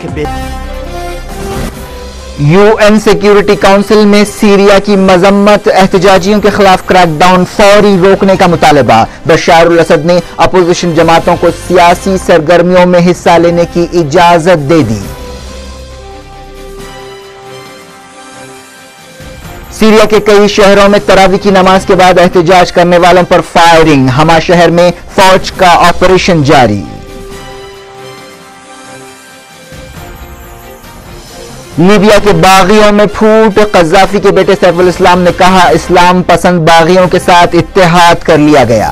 के UN security council में Syria की मजम्मत, एहतजाजियों के खिलाफ क्रैकडाउन फौरी रोकने का मुतालबा। बशार अल असद ने अपोजिशन जमातों को सियासी सरगर्मियों में हिस्सा लेने की इजाजत दे दी। सीरिया के कई शहरों में तरावी की नमाज के बाद एहतजाज करने वालों पर फायरिंग। हमा शहर में फौज का ऑपरेशन जारी। लीबिया के बागियों में फूट, कज़्ज़ाफ़ी के बेटे सैफुल इस्लाम ने कहा इस्लाम पसंद बागियों के साथ इत्तेहाद कर लिया गया।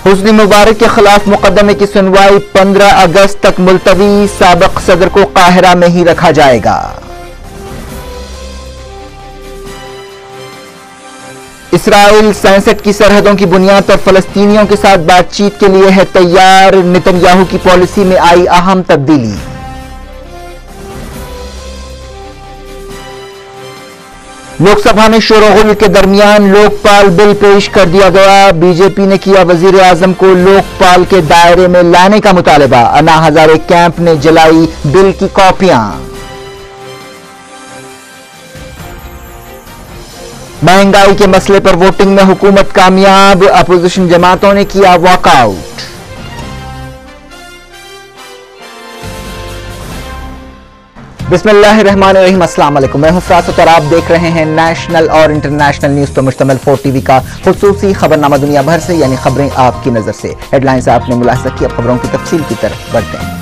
हुस्नी मुबारक के खिलाफ मुकदमे की सुनवाई 15 अगस्त तक मुलतवी। साबिक सदर को काहिरा में ही रखा जाएगा। इसराइल 67 की सरहदों की बुनियाद पर फलस्तीनियों के साथ बातचीत के लिए है तैयार। नेतन्याहू की पॉलिसी में आई अहम तब्दीली। लोकसभा में शोरगुल के दरमियान लोकपाल बिल पेश कर दिया गया। बीजेपी ने किया वजीर आजम को लोकपाल के दायरे में लाने का मुतालबा। अन्ना हजारे कैंप ने जलाई बिल की कॉपियां। महंगाई के मसले पर वोटिंग में हुकूमत कामयाब। अपोजिशन जमातों ने किया वॉकआउट। बिस्मिल्लाहिर्रहमानिर्रहीम, अस्सलाम वालेकुम। मैं हूं फरासत और आप देख रहे हैं नेशनल और इंटरनेशनल न्यूज पर मुश्तमिल 4 टीवी का खुसूसी खबरनामा दुनिया भर से, यानी खबरें आपकी नजर से। हेडलाइंस आपने मुलाहिजा की, अब खबरों की तफसील की तरफ बढ़ते हैं।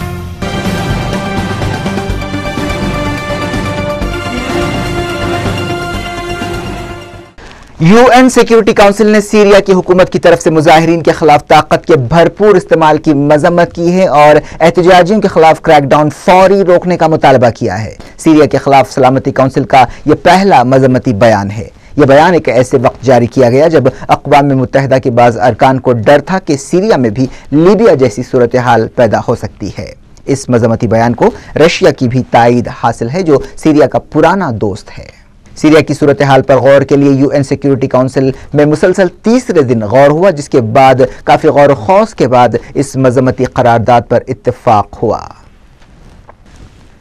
यूएन सिक्योरिटी काउंसिल ने सीरिया की हुकूमत की तरफ से मुजाहिरीन के खिलाफ ताकत के भरपूर इस्तेमाल की मजम्मत की है और एहतजाजियों के खिलाफ क्रैकडाउन फौरी रोकने का मुतालबा किया है। सीरिया के खिलाफ सलामती काउंसिल का यह पहला मजम्मती बयान है। यह बयान एक ऐसे वक्त जारी किया गया जब अक़वाम मुत्तहिदा के बाज़ अरकान को डर था कि सीरिया में भी लीबिया जैसी सूरत हाल पैदा हो सकती है। इस मजम्मती बयान को रशिया की भी तायीद हासिल है, जो सीरिया का पुराना दोस्त है। सीरिया की सूरत हाल पर गौर के लिए यूएन सिक्योरिटी काउंसिल में मुसलसल तीसरे दिन गौर हुआ, जिसके बाद काफी गौर खौस के बाद इस मजम्मती करारदाद पर इत्तेफाक हुआ।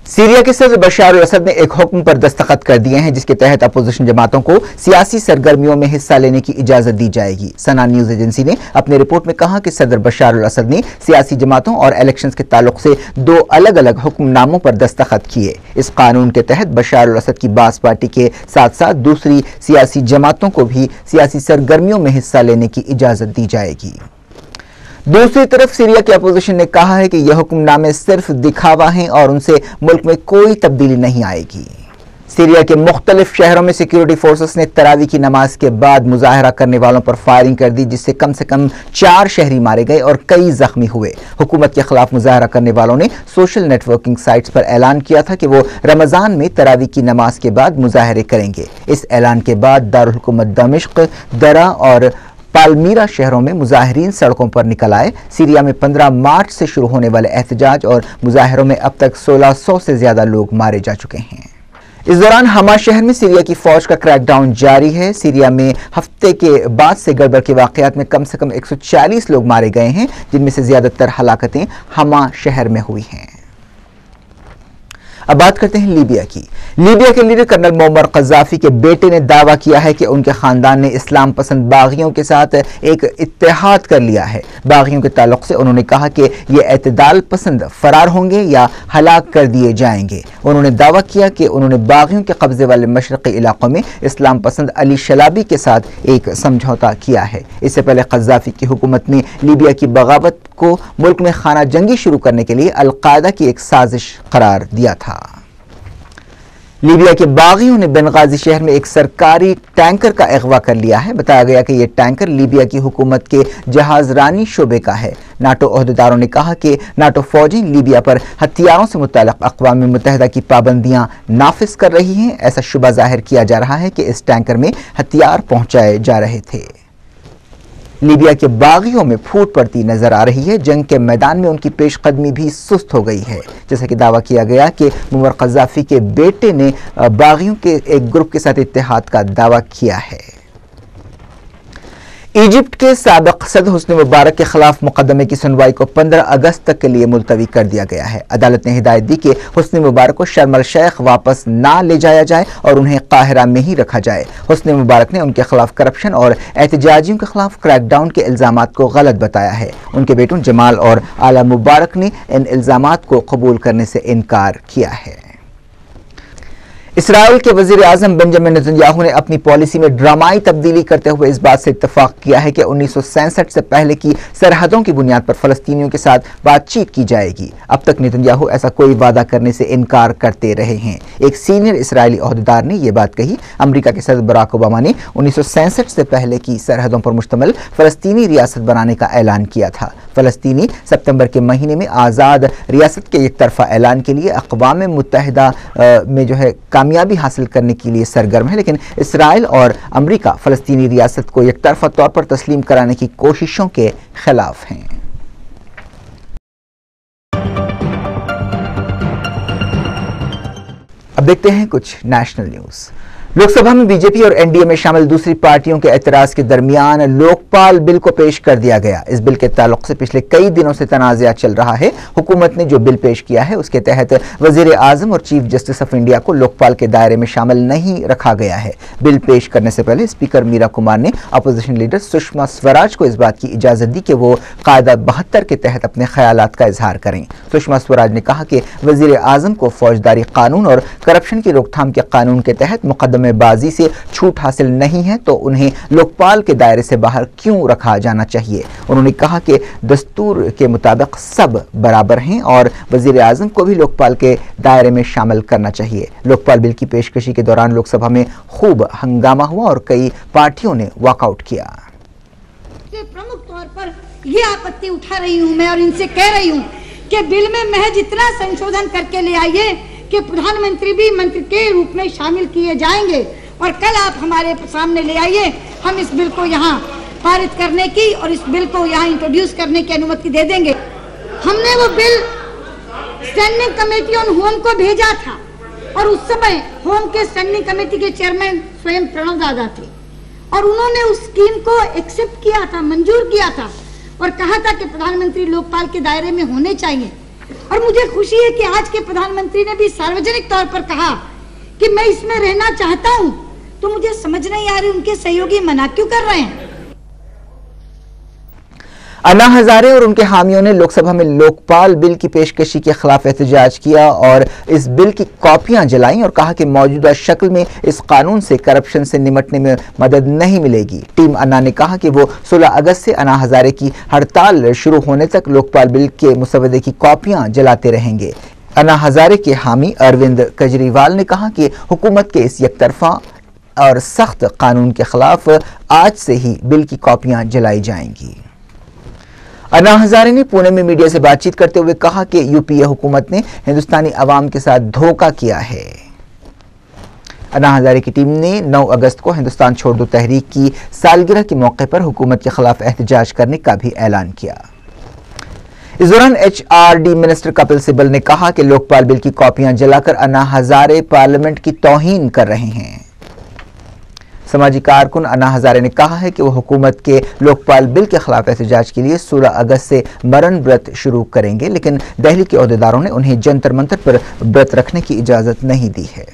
सीरिया के सदर बशार अल असद ने एक हुक्म पर दस्तखत कर दिए हैं, जिसके तहत अपोजिशन जमातों को सियासी सरगर्मियों में हिस्सा लेने की इजाजत दी जाएगी। सना न्यूज एजेंसी ने अपनी रिपोर्ट में कहा कि सदर बशार अल असद ने सियासी जमातों और इलेक्शंस के ताल्लुक से 2 अलग अलग हुक्मनामों पर दस्तखत किए। इस कानून के तहत बशार अल असद की बास पार्टी के साथ साथ दूसरी सियासी जमातों को भी सियासी सरगर्मियों में हिस्सा लेने की इजाजत दी जाएगी। दूसरी तरफ सीरिया की अपोजिशन ने कहा है कि यह हुक्मनामे सिर्फ दिखावा हैं और उनसे मुल्क में कोई तब्दीली नहीं आएगी। सीरिया के मुख्तलिफ शहरों में सिक्योरिटी फोर्सेस ने तरावी की नमाज के बाद मुजाहरा करने वालों पर फायरिंग कर दी, जिससे कम से कम 4 शहरी मारे गए और कई जख्मी हुए। हुकूमत के खिलाफ मुजाहरा करने वालों ने सोशल नेटवर्किंग साइट्स पर ऐलान किया था कि वो रमजान में तरावी की नमाज के बाद मुजाहरे करेंगे। इस ऐलान के बाद दारुल हुकूमत दमिश्क, दरा और पालमीरा शहरों में मुजाहिरीन सड़कों पर निकल आए। सीरिया में 15 मार्च से शुरू होने वाले एहतजाज और मुजाहरों में अब तक 1600 से ज्यादा लोग मारे जा चुके हैं। इस दौरान हमा शहर में सीरिया की फौज का क्रैकडाउन जारी है। सीरिया में हफ्ते के बाद से गड़बड़ के वाकयात में कम से कम 140 लोग मारे गए हैं, जिनमें से ज्यादातर हलाकतें हमा शहर में हुई हैं। अब बात करते हैं लीबिया की। लीबिया के लीडर कर्नल मोअम्मर कज़्ज़ाफ़ी के बेटे ने दावा किया है कि उनके खानदान ने इस्लाम पसंद बागियों के साथ एक इत्तेहाद कर लिया है। बागियों के ताल्लुक से उन्होंने कहा कि ये एतदाल पसंद फरार होंगे या हलाक कर दिए जाएंगे। उन्होंने दावा किया कि उन्होंने बागियों के कब्जे वाले मशरक़ी इलाकों में इस्लाम पसंद अली शलाबी के साथ एक समझौता किया है। इससे पहले कज़्ज़ाफ़ी की हुकूमत ने लीबिया की बगावत को मुल्क में खाना जंगी शुरू करने के लिए अल-कायदा की एक साजिश करार दिया था। लीबिया के बागियों ने बेनगाजी शहर में एक सरकारी टैंकर का अगवा कर लिया है। बताया गया कि यह टैंकर लीबिया की हुकूमत के जहाजरानी शोबे का है। नाटो ओहदेदारों ने कहा कि नाटो फौजी लीबिया पर हथियारों से मुताल्लिक़ अक़वाम मुत्तहिदा की पाबंदियां नाफिज कर रही हैं। ऐसा शुबा जाहिर किया जा रहा है कि इस टैंकर में हथियार पहुंचाए जा रहे थे। लीबिया के बागियों में फूट पड़ती नजर आ रही है। जंग के मैदान में उनकी पेशकदमी भी सुस्त हो गई है। जैसा कि दावा किया गया कि मुअम्मर कज़्ज़ाफ़ी के बेटे ने बागियों के एक ग्रुप के साथ इत्तेहाद का दावा किया है। इजिप्ट के साबिक सदर हुस्न मुबारक के खिलाफ मुकदमे की सुनवाई को 15 अगस्त तक के लिए मुलतवी कर दिया गया है। अदालत ने हिदायत दी कि हुस्न मुबारक को शर्म अल शेख वापस ना ले जाया जाए और उन्हें काहिरा में ही रखा जाए। हुस्न मुबारक ने उनके खिलाफ करप्शन और एहतजाजियों के खिलाफ क्रैकडाउन के इल्जामात को गलत बताया है। उनके बेटों जमाल और आला मुबारक ने इन इल्जामात को कबूल करने से इनकार किया है। इसराइल के वजीर आजम बेंजामिन नेतन्याहू ने अपनी पॉलिसी में ड्रामाई तब्दीली करते हुए इस बात से इत्तफाक किया है कि 1967 से पहले की सरहदों की बुनियाद पर फलस्तीनियों के साथ बातचीत की जाएगी। अब तक नेतन्याहू ऐसा कोई वादा करने से इनकार करते रहे हैं। एक सीनियर इसराइली ओहदेदार ने यह बात कही। अमेरिका के सदर बराक ओबामा ने 1967 से पहले की सरहदों पर मुश्तमिल फलस्तीनी रियासत बनाने का ऐलान किया था। फलस्तीनी सितंबर के महीने में आज़ाद रियासत के एक तरफा ऐलान के लिए अक़वाम मुत्तहिदा में कामयाबी हासिल करने के लिए सरगर्म है, लेकिन इसराइल और अमेरिका फलस्तीनी रियासत को एक तरफा तौर पर तस्लीम कराने की कोशिशों के खिलाफ हैं। अब देखते हैं कुछ नेशनल न्यूज। लोकसभा में बीजेपी और एनडीए में शामिल दूसरी पार्टियों के एतराज के दरमियान लोकपाल बिल को पेश कर दिया गया। इस बिल के ताल्लुक से पिछले कई दिनों से तनाज़ा चल रहा है। हुकूमत ने जो बिल पेश किया है उसके तहत वजीर आजम और चीफ जस्टिस ऑफ इंडिया को लोकपाल के दायरे में शामिल नहीं रखा गया है। बिल पेश करने से पहले स्पीकर मीरा कुमार ने अपोजिशन लीडर सुषमा स्वराज को इस बात की इजाजत दी कि वो कायदा 72 के तहत अपने ख्यालात का इजहार करें। सुषमा स्वराज ने कहा कि वजीर आजम को फौजदारी कानून और करप्शन की रोकथाम के कानून के तहत मुकदमेबाजी से छूट हासिल नहीं है तो उन्हें लोकपाल के दायरे से बाहर क्यों रखा जाना चाहिए। उन्होंने कहा कि दस्तूर के मुताबिक सब बराबर हैं और वजीर आजम को भी लोकपाल के दायरे में शामिल करना चाहिए। लोकपाल बिल की पेशकशी के दौरान लोकसभा में खूब हंगामा हुआ और कई पार्टियों ने वॉकआउट किया। प्रमुख तौर पर यह आपत्ति उठा रही हूं मैं और इनसे कह रही हूं कि बिल में महज इतना संशोधन करके ले आइए कि प्रधानमंत्री भी मंत्री के रूप में शामिल किए जाएंगे और कल आप हमारे सामने ले आइए, हम इस बिल को यहाँ पारित करने की और इस बिल को यहाँ इंट्रोड्यूस करने की अनुमति दे देंगे। हमने वो bill standing committee on home को भेजा था और उस समय होम के स्टैंडिंग कमेटी के चेयरमैन स्वयं प्रणव दादा थे और उन्होंने उस स्कीम को एक्सेप्ट किया था, मंजूर किया था और कहा था कि प्रधानमंत्री लोकपाल के दायरे में होने चाहिए। और मुझे खुशी है कि आज के प्रधानमंत्री ने भी सार्वजनिक तौर पर कहा कि मैं इसमें रहना चाहता हूं। तो मुझे समझ नहीं आ रही उनके सहयोगी मना क्यों कर रहे हैं। अन्ना हजारे और उनके हामियों ने लोकसभा में लोकपाल बिल की पेशकशी के खिलाफ एहतजाज किया और इस बिल की कॉपियां जलाईं और कहा कि मौजूदा शक्ल में इस कानून से करप्शन से निपटने में मदद नहीं मिलेगी। टीम अन्ना ने कहा कि वो 16 अगस्त से अन्ना हजारे की हड़ताल शुरू होने तक लोकपाल बिल के मुसवदे की कॉपियां जलाते रहेंगे। अन्ना हजारे के हामी अरविंद केजरीवाल ने कहा कि हुकूमत के इस एकतरफा और सख्त कानून के खिलाफ आज से ही बिल की कॉपियां जलाई जाएंगी। अन्ना हजारे ने पुणे में मीडिया से बातचीत करते हुए कहा कि यूपीए हुकूमत ने हिंदुस्तानी अवाम के साथ धोखा किया है। अन्ना हजारे की टीम ने 9 अगस्त को हिंदुस्तान छोड़ दो तहरीक की सालगिरह के मौके पर हुकूमत के खिलाफ एहतजाज करने का भी ऐलान किया। इस दौरान HRD मिनिस्टर कपिल सिब्बल ने कहा कि लोकपाल बिल की कॉपियां जलाकर अन्ना हजारे पार्लियामेंट की तौहीन कर रहे हैं। समाजी कारकुन अन्ना हजारे ने कहा है कि वो हुकूमत के लोकपाल बिल के खिलाफ एहतजाज के लिए 16 अगस्त से मरण व्रत शुरू करेंगे, लेकिन दिल्ली के ओहदेदारों ने उन्हें जंतर मंतर पर व्रत रखने की इजाजत नहीं दी है।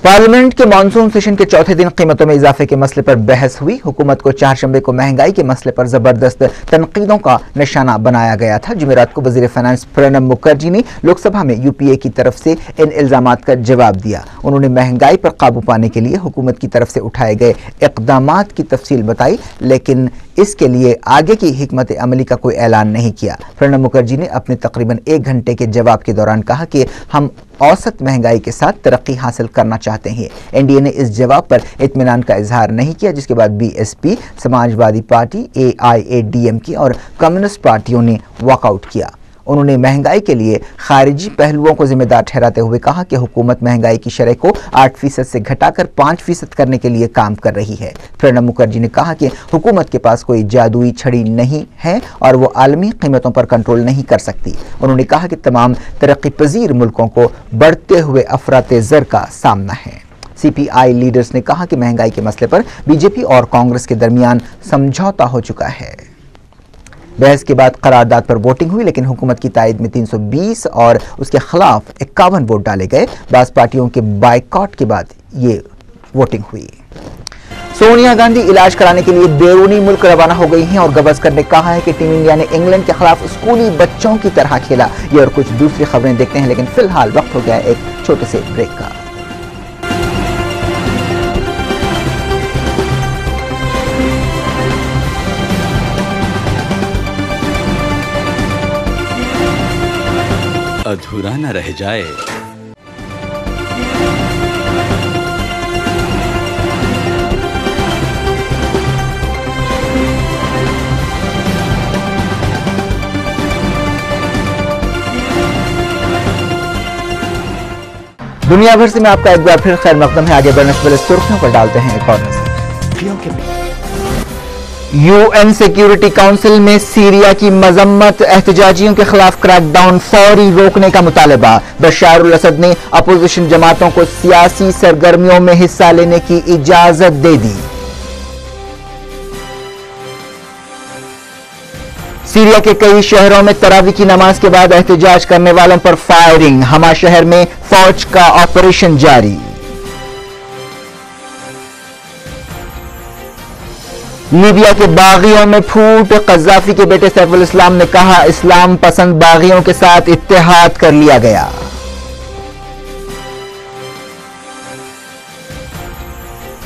पार्लियामेंट के मानसून सेशन के चौथे दिन कीमतों में इजाफे के मसले पर बहस हुई। हुकूमत को चारशंबे को महंगाई के मसले पर जबरदस्त तनकीदों का निशाना बनाया गया था। जुमेरात को वजीर फाइनेंस प्रणब मुखर्जी ने लोकसभा में यूपीए की तरफ से इन इल्जामात का जवाब दिया। उन्होंने महंगाई पर काबू पाने के लिए हुकूमत की तरफ से उठाए गए इक़दामात की तफसील बताई, लेकिन इसके लिए आगे की हिकमत अमली का कोई ऐलान नहीं किया। प्रणब मुखर्जी ने अपने तकरीबन 1 घंटे के जवाब के दौरान कहा कि हम औसत महंगाई के साथ तरक्की हासिल करना चाहते हैं। एनडीए ने इस जवाब पर इत्मीनान का इजहार नहीं किया, जिसके बाद बीएसपी, समाजवादी पार्टी, AIADMK और कम्युनिस्ट पार्टियों ने वॉकआउट किया। उन्होंने महंगाई के लिए खारिजी पहलुओं को जिम्मेदार ठहराते हुए कहा कि हुकूमत महंगाई की शरह को 8% से घटाकर 5% करने के लिए काम कर रही है। प्रणब मुखर्जी ने कहा कि हुकूमत के पास कोई जादुई छड़ी नहीं है और वो आलमी कीमतों पर कंट्रोल नहीं कर सकती। उन्होंने कहा कि तमाम तरक्की पजीर मुल्कों को बढ़ते हुए अफरात ज़र का सामना है। सीपीआई लीडर्स ने कहा कि महंगाई के मसले पर बीजेपी और कांग्रेस के दरमियान समझौता हो चुका है। बहस के बाद करारदाद पर वोटिंग हुई, लेकिन हुकूमत की तायद में 320 और उसके खिलाफ 51 वोट डाले गए। बास पार्टियों के बायकॉट के बाद ये वोटिंग हुई। सोनिया गांधी इलाज कराने के लिए बैरूनी मुल्क रवाना हो गई हैं और गवास्कर ने कहा है कि टीम इंडिया ने इंग्लैंड के खिलाफ स्कूली बच्चों की तरह खेला। ये और कुछ दूसरी खबरें देखते हैं, लेकिन फिलहाल वक्त हो गया है एक छोटे से ब्रेक का। अधूरा न रह जाए। दुनिया भर से मैं आपका एक बार फिर खैर मकदम है। आगे बढ़ने से पहले सुर्खियों पर डालते हैं एक और नजर। यूएन सिक्योरिटी काउंसिल में सीरिया की मजम्मत, एहतजाजियों के खिलाफ क्रैकडाउन फौरी रोकने का मुतालबा। बशार अल असद ने अपोजिशन जमातों को सियासी सरगर्मियों में हिस्सा लेने की इजाजत दे दी। सीरिया के कई शहरों में तरावी की नमाज के बाद एहतजाज करने वालों पर फायरिंग। हमा शहर में फौज का ऑपरेशन जारी। लीबिया के बागियों में फूट, कज़ाफी के बेटे सैफुल इस्लाम ने कहा इस्लाम पसंद बागियों के साथ इत्तेहाद कर लिया गया।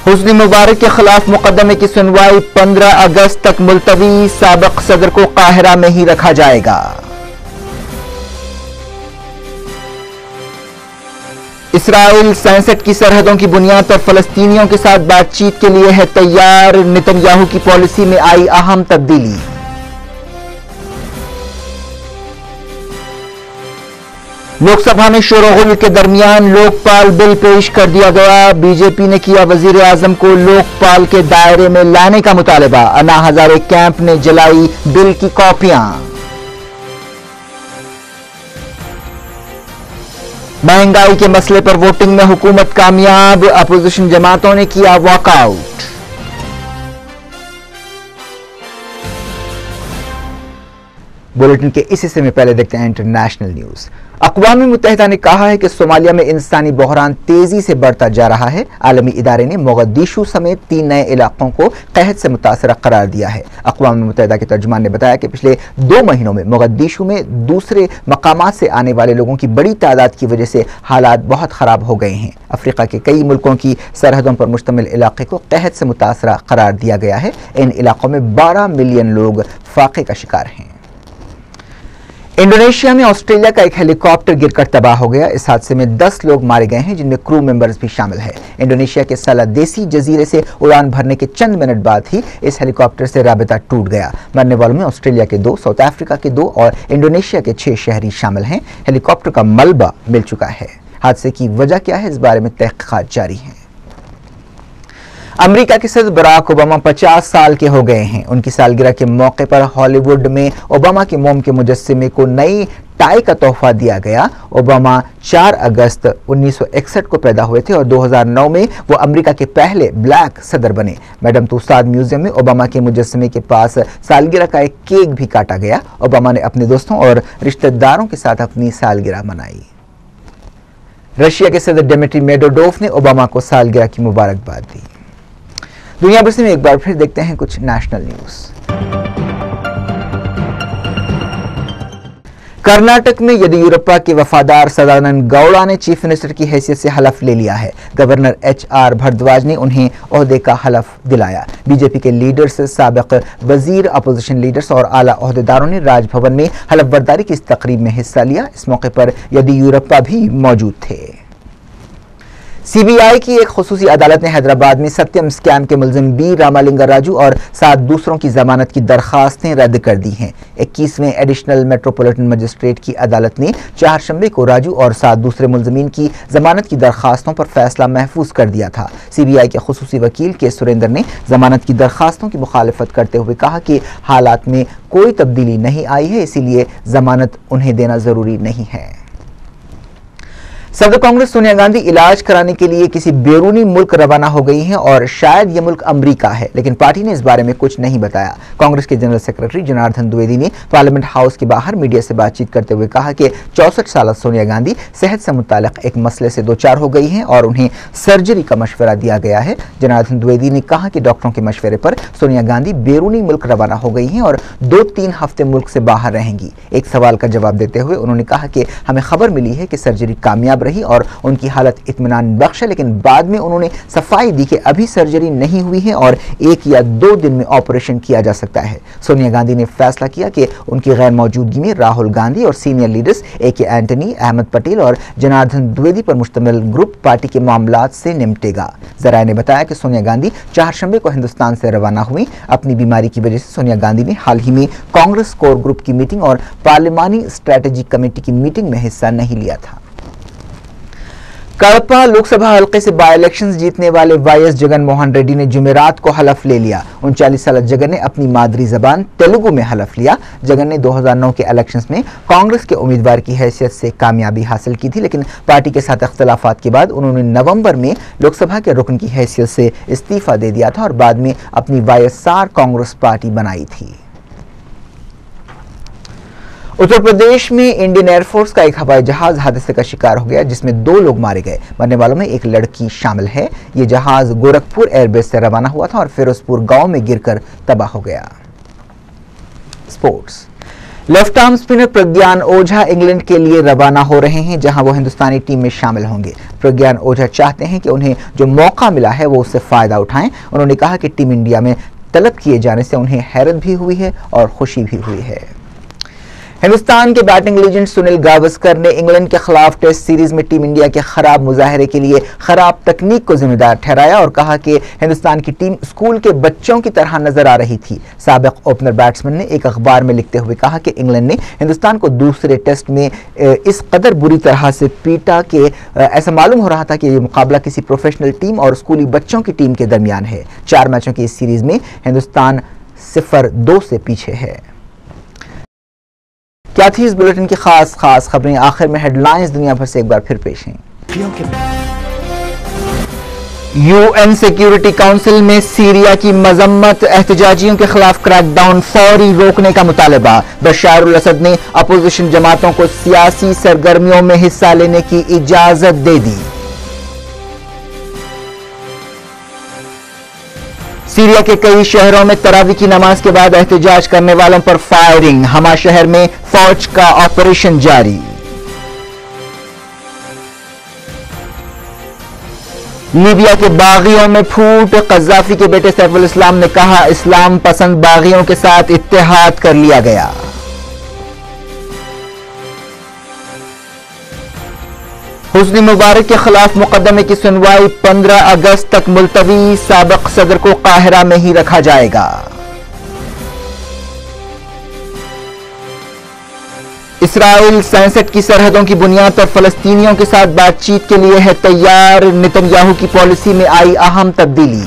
हुस्नी मुबारक के खिलाफ मुकदमे की सुनवाई 15 अगस्त तक मुलतवी। साबिक सदर को काहिरा में ही रखा जाएगा। इसराइल 67 की सरहदों की बुनियाद पर फलस्तीनियों के साथ बातचीत के लिए है तैयार। नेतन्याहू की पॉलिसी में आई अहम तब्दीली। लोकसभा में शोरगुल के दरमियान लोकपाल बिल पेश कर दिया गया। बीजेपी ने किया वजीर आजम को लोकपाल के दायरे में लाने का मुतालबा। अन्ना हजारे कैंप ने जलाई बिल की कॉपियां। महंगाई के मसले पर वोटिंग में हुकूमत कामयाब, अपोजिशन जमातों ने किया वॉकआउट। बुलेटिन के इस हिस्से में पहले देखते हैं इंटरनेशनल न्यूज। अक़वाम मुत्तहिदा ने कहा है कि सोमालिया में इंसानी बहरान तेजी से बढ़ता जा रहा है। आलमी इदारे ने मोगदिशु समेत 3 नए इलाकों को कहत से मुतासरा करार दिया है। अक़वाम मुत्तहिदा के तर्जुमान ने बताया कि पिछले 2 महीनों में मोगदिशु में दूसरे मकामात से आने वाले लोगों की बड़ी तादाद की वजह से हालात बहुत खराब हो गए हैं। अफ्रीका के कई मुल्कों की सरहदों पर मुश्तमिल इलाके को कहत से मुतासरा करार दिया गया है। इन इलाकों में 12 मिलियन लोग फाके का शिकार हैं। इंडोनेशिया में ऑस्ट्रेलिया का एक हेलीकॉप्टर गिरकर तबाह हो गया। इस हादसे में 10 लोग मारे गए हैं, जिनमें क्रू मेंबर्स भी शामिल है। इंडोनेशिया के सलादेसी जजीरे से उड़ान भरने के चंद मिनट बाद ही इस हेलीकॉप्टर से राबिता टूट गया। मरने वालों में ऑस्ट्रेलिया के 2, साउथ अफ्रीका के 2 और इंडोनेशिया के 6 शहरी शामिल हैं। हेलीकॉप्टर का मलबा मिल चुका है। हादसे की वजह क्या है, इस बारे में तहकीकात जारी है। अमेरिका के सदर बराक ओबामा 50 साल के हो गए हैं। उनकी सालगिरह के मौके पर हॉलीवुड में ओबामा के मोम के मुजस्समे को नई टाई का तोहफा दिया गया। ओबामा 4 अगस्त 1961 को पैदा हुए थे और 2009 में वो अमेरिका के पहले ब्लैक सदर बने। मैडम तुसाद म्यूजियम में ओबामा के मुजस्समे के पास सालगिरह का एक केक भी काटा गया। ओबामा ने अपने दोस्तों और रिश्तेदारों के साथ अपनी सालगिरह मनाई। रशिया के सदर डिमिट्री मेडवेडेव ने ओबामा को सालगिरह की मुबारकबाद दी। दुनिया भर से में एक बार फिर देखते हैं कुछ नेशनल न्यूज। कर्नाटक में येदियुरप्पा के वफादार सदानंद गौड़ा ने चीफ मिनिस्टर की हैसियत से हलफ ले लिया है। गवर्नर HR भारद्वाज ने उन्हें ओहदे का हलफ दिलाया। बीजेपी के लीडर्स, साबिक वजीर, अपोजिशन लीडर्स और आला ओहदेदारों ने राजभवन में हलफ बर्दारी की इस तकरीब में हिस्सा लिया। इस मौके पर येदियुरप्पा भी मौजूद थे। सीबीआई की एक खुसूसी अदालत ने हैदराबाद में सत्यम स्कैम के मुलजिम बी रामालिंगा राजू और 7 दूसरों की जमानत की दरखास्तें रद्द कर दी हैं। 21वें एडिशनल मेट्रोपॉलिटन मजिस्ट्रेट की अदालत ने 4 शंबे को राजू और 7 दूसरे मुलजमीन की जमानत की दरखास्तों पर फैसला महफूज कर दिया था। सीबीआई के खुसूसी वकील के सुरेंद्र ने जमानत की दरखास्तों की मुखालिफत करते हुए कहा कि हालात में कोई तब्दीली नहीं आई है, इसीलिए जमानत उन्हें देना जरूरी नहीं है। सदर कांग्रेस सोनिया गांधी इलाज कराने के लिए किसी बैरूनी मुल्क रवाना हो गई हैं और शायद यह मुल्क अमेरिका है, लेकिन पार्टी ने इस बारे में कुछ नहीं बताया। कांग्रेस के जनरल सेक्रेटरी जनार्दन द्विवेदी ने पार्लियामेंट हाउस के बाहर मीडिया से बातचीत करते हुए कहा कि 64 साल सोनिया गांधी सेहत से मुताल्लिक एक मसले से दो चार हो गई हैं और उन्हें सर्जरी का मशवरा दिया गया है। जनार्दन द्विवेदी ने कहा कि डॉक्टरों के मशवरे पर सोनिया गांधी बैरूनी मुल्क रवाना हो गई हैं और 2-3 हफ्ते मुल्क से बाहर रहेंगी। एक सवाल का जवाब देते हुए उन्होंने कहा कि हमें खबर मिली है कि सर्जरी कामयाब रही और उनकी हालत इत्मीनान बख्श है, लेकिन बाद में उन्होंने सफाई दी कि अभी सर्जरी नहीं हुई है और 1 या 2 दिन में ऑपरेशन किया जा सकता है। सोनिया गांधी ने फैसला किया कि उनकी गैर मौजूदगी में राहुल गांधी और senior leaders AK Antony, Ahmed Patel और जनार्दन द्विवेदी पर मुश्तमिल ग्रुप पार्टी के मामलात से निपटेगा। जराये ने बताया कि सोनिया गांधी 4 शंबे को हिंदुस्तान से रवाना हुई। अपनी बीमारी की वजह से सोनिया गांधी ने हाल ही में कांग्रेस कोर ग्रुप की मीटिंग और पार्लिमानी स्ट्रेटेजी कमेटी की मीटिंग में हिस्सा नहीं लिया था। कड़पा लोकसभा हल्के से बाई इलेक्शंस जीतने वाले YS जगन मोहन रेड्डी ने जुमेरात को हलफ ले लिया। 39 साल जगन ने अपनी मादरी जबान तेलुगु में हलफ लिया। जगन ने 2009 के इलेक्शंस में कांग्रेस के उम्मीदवार की हैसियत से कामयाबी हासिल की थी, लेकिन पार्टी के साथ इख्तलाफात के बाद उन्होंने नवंबर में लोकसभा के रुकन की हैसियत से इस्तीफा दे दिया था और बाद में अपनी YSR कांग्रेस पार्टी बनाई थी। उत्तर प्रदेश में इंडियन एयरफोर्स का एक हवाई जहाज हादसे का शिकार हो गया, जिसमें 2 लोग मारे गए। मरने वालों में एक लड़की शामिल है। ये जहाज गोरखपुर एयरबेस से रवाना हुआ था और फिरोजपुर गांव में गिरकर तबाह हो गया। Sports. Left arm spinner Pragyan Ojha England के लिए रवाना हो रहे हैं, जहां वो हिंदुस्तानी टीम में शामिल होंगे। प्रज्ञान ओझा चाहते हैं कि उन्हें जो मौका मिला है वो उससे फायदा उठाएं। उन्होंने कहा कि टीम इंडिया में तलब किए जाने से उन्हें हैरत भी हुई है और खुशी भी हुई है। हिंदुस्तान के बैटिंग लीजेंड सुनील गावस्कर ने इंग्लैंड के खिलाफ टेस्ट सीरीज में टीम इंडिया के खराब मुजाहरे के लिए खराब तकनीक को जिम्मेदार ठहराया और कहा कि हिंदुस्तान की टीम स्कूल के बच्चों की तरह नजर आ रही थी। साबिक ओपनर बैट्समैन ने एक अखबार में लिखते हुए कहा कि इंग्लैंड ने हिंदुस्तान को दूसरे टेस्ट में इस कदर बुरी तरह से पीटा कि ऐसा मालूम हो रहा था कि यह मुकाबला किसी प्रोफेशनल टीम और स्कूली बच्चों की टीम के दरमियान है। 4 मैचों की इस सीरीज में हिंदुस्तान 0-2 से पीछे है। क्या थी इस बुलेटिन की खास खबरें? आखिर में हेडलाइंस दुनिया भर से एक बार फिर पेश हैं। UN सिक्योरिटी काउंसिल में सीरिया की मजम्मत, एहतजाजियों के खिलाफ क्रैकडाउन फौरी रोकने का मुतालबा। बशार अल असद ने अपोजिशन जमातों को सियासी सरगर्मियों में हिस्सा लेने की इजाजत दे दी। सीरिया के कई शहरों में तरावी की नमाज के बाद एहतजाज करने वालों पर फायरिंग। हमा शहर में फौज का ऑपरेशन जारी। लीबिया के बागियों में फूट, कज़ाफी के बेटे सैफुल इस्लाम ने कहा इस्लाम पसंद बागियों के साथ इत्तेहाद कर लिया गया। हुस्नी मुबारक के खिलाफ मुकदमे की सुनवाई 15 अगस्त तक मुलतवी। साबिक सदर को काहिरा में ही रखा जाएगा। इसराइल 67 की सरहदों की बुनियाद पर फलस्तीनियों के साथ बातचीत के लिए है तैयार। नेतन्याहू की पॉलिसी में आई अहम तब्दीली।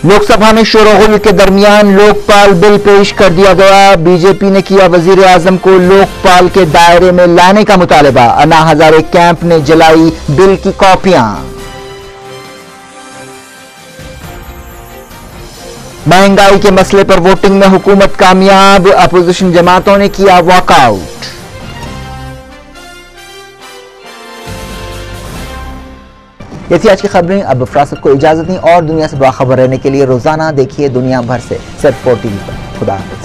लोकसभा में शोरगुल के दरमियान लोकपाल बिल पेश कर दिया गया। बीजेपी ने किया वजीर आजम को लोकपाल के दायरे में लाने का मुतालबा। अन्ना हजारे कैंप ने जलाई बिल की कॉपियां। महंगाई के मसले पर वोटिंग में हुकूमत कामयाब। अपोजिशन जमातों ने किया वॉकआउट। ये थी आज की खबरें। अब फरासत को इजाजत दें और दुनिया से बाखबर रहने के लिए रोजाना देखिए दुनिया भर से सिर्फ 4 TV पर। खुदा हाफिज़।